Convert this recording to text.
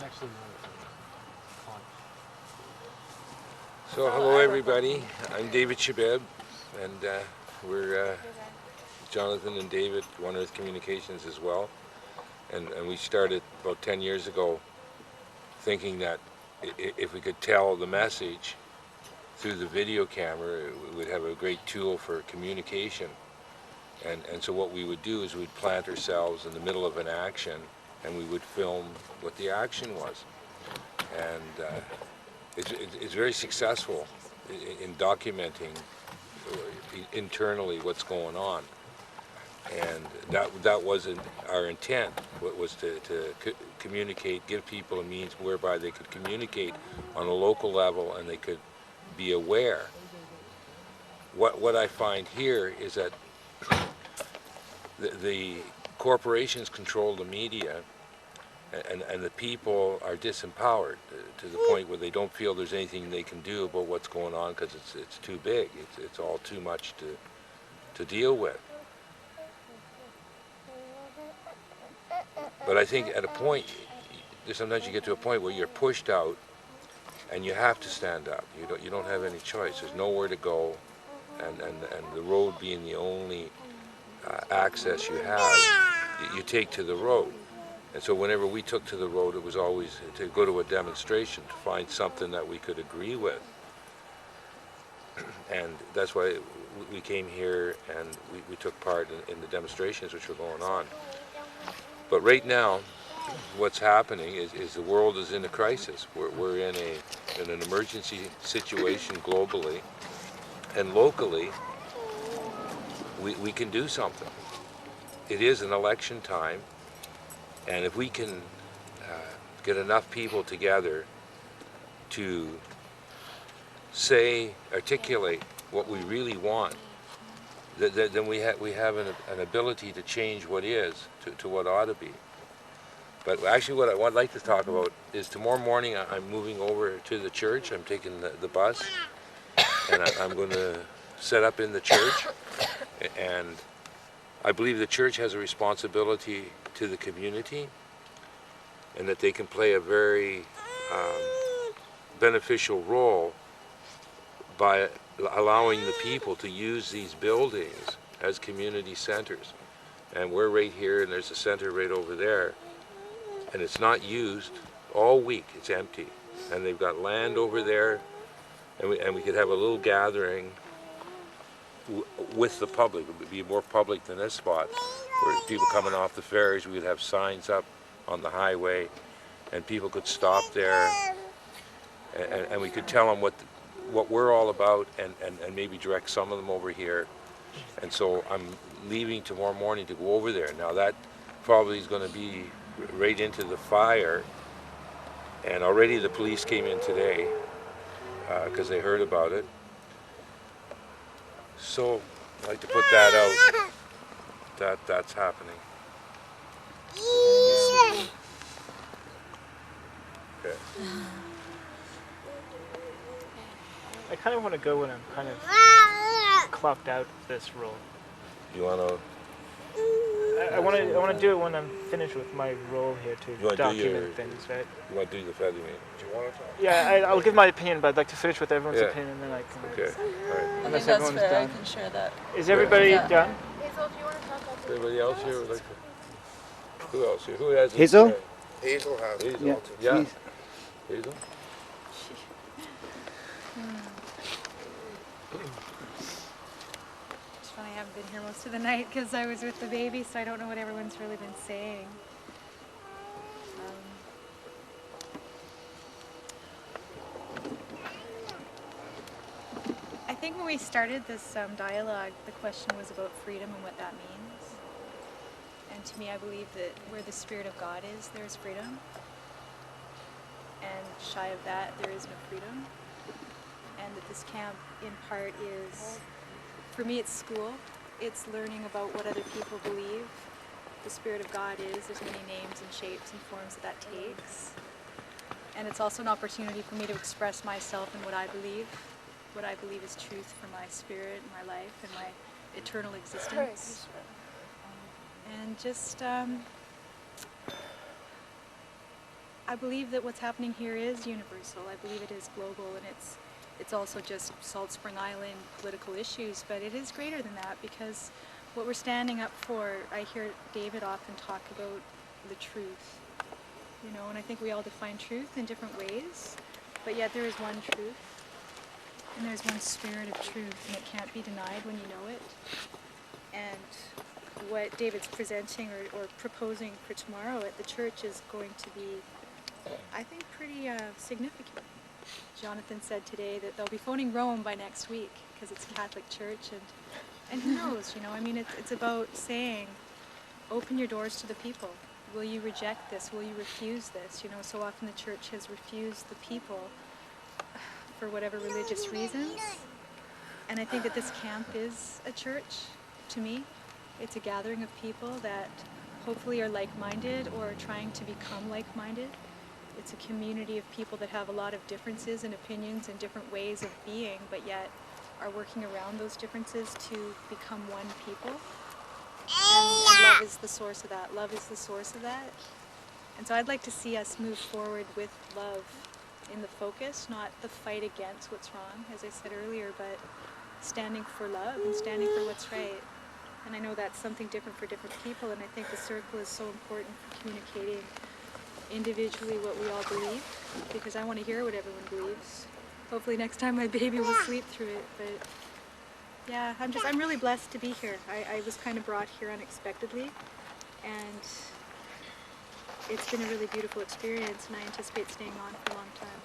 actually know conch. So hello everybody, I'm David Shebib, and we're Jonathan and David, One Earth Communications as well, and we started about 10 years ago thinking that if we could tell the message through the video camera, it would have a great tool for communication. And so what we would do is we'd plant ourselves in the middle of an action and we would film what the action was. And it's very successful in documenting internally what's going on. And that wasn't our intent. What was to communicate, give people a means whereby they could communicate on a local level and they could be aware. What I find here is that the corporations control the media, and the people are disempowered to the point where they don't feel there's anything they can do about what's going on because it's too big. It's all too much to deal with. But I think at a point, sometimes you get to a point where you're pushed out, and you have to stand up. You don't have any choice. There's nowhere to go, and the road being the only access you have, you take to the road. And so whenever we took to the road, it was always to go to a demonstration, to find something that we could agree with. And that's why we came here and we took part in the demonstrations which were going on. But right now, what's happening is the world is in a crisis. We're in an emergency situation globally, and locally, we can do something. It is an election time, and if we can get enough people together to articulate what we really want, then we have an ability to change what is to what ought to be. But actually what I would like to talk about is tomorrow morning I'm moving over to the church. I'm taking the bus, and I'm going to set up in the church. And I believe the church has a responsibility to the community, and that they can play a very beneficial role by allowing the people to use these buildings as community centers. And we're right here, and there's a center right over there, and it's not used all week. It's empty, and they've got land over there, and we could have a little gathering with the public. It would be more public than this spot, where people coming off the ferries, we would have signs up on the highway, and people could stop there, and we could tell them what we're all about, and maybe direct some of them over here. And so I'm leaving tomorrow morning to go over there. Now that probably is going to be right into the fire, and already the police came in today because they heard about it. So I'd like to put that out, that's happening. Okay. I kind of want to go when I'm kind of clocked out this role. You want to? I want to do it when I'm finished with my role here to document things, right? You want to do the feather meeting? Do you want to talk? Yeah, I'll give my opinion, but I'd like to finish with everyone's opinion, and then I can. Okay. All right. Unless that's everyone's fair. done. I can share that. Is everybody done? Hazel, if you want to talk about this. Anybody else here would like to? Who else here? Who has? Hazel? Hazel has. Hazel. Yeah. Yeah. Hazel. It's funny, I haven't been here most of the night because I was with the baby, so I don't know what everyone's really been saying. I think when we started this dialogue, the question was about freedom and what that means. And to me, I believe that where the Spirit of God is, there's freedom. And shy of that, there is no freedom. And that this camp, in part, is, for me, it's school. It's learning about what other people believe the Spirit of God is. There's many names and shapes and forms that takes. And it's also an opportunity for me to express myself and what I believe is truth for my spirit and my life and my eternal existence. And just, I believe that what's happening here is universal. I believe it is global, and it's also just Salt Spring Island political issues, but it is greater than that, because what we're standing up for, I hear David often talk about the truth, you know, and I think we all define truth in different ways, but yet there is one truth, and there's one spirit of truth, and it can't be denied when you know it. And what David's presenting or proposing for tomorrow at the church is going to be, I think, pretty significant. Jonathan said today that they'll be phoning Rome by next week because it's a Catholic church, and who knows, you know, I mean, it's about saying, open your doors to the people. Will you reject this? Will you refuse this? You know, so often the church has refused the people for whatever religious reasons, and I think that this camp is a church, to me. It's a gathering of people that hopefully are like-minded or are trying to become like-minded. It's a community of people that have a lot of differences and opinions and different ways of being, but yet are working around those differences to become one people. And love is the source of that. Love is the source of that. And so I'd like to see us move forward with love in the focus, not the fight against what's wrong, as I said earlier, but standing for love and standing for what's right. And I know that's something different for different people, and I think the circle is so important for communicating individually what we all believe, because I want to hear what everyone believes. Hopefully next time my baby will sleep through it, but yeah, I'm really blessed to be here. I was kind of brought here unexpectedly, and it's been a really beautiful experience, and I anticipate staying on for a long time.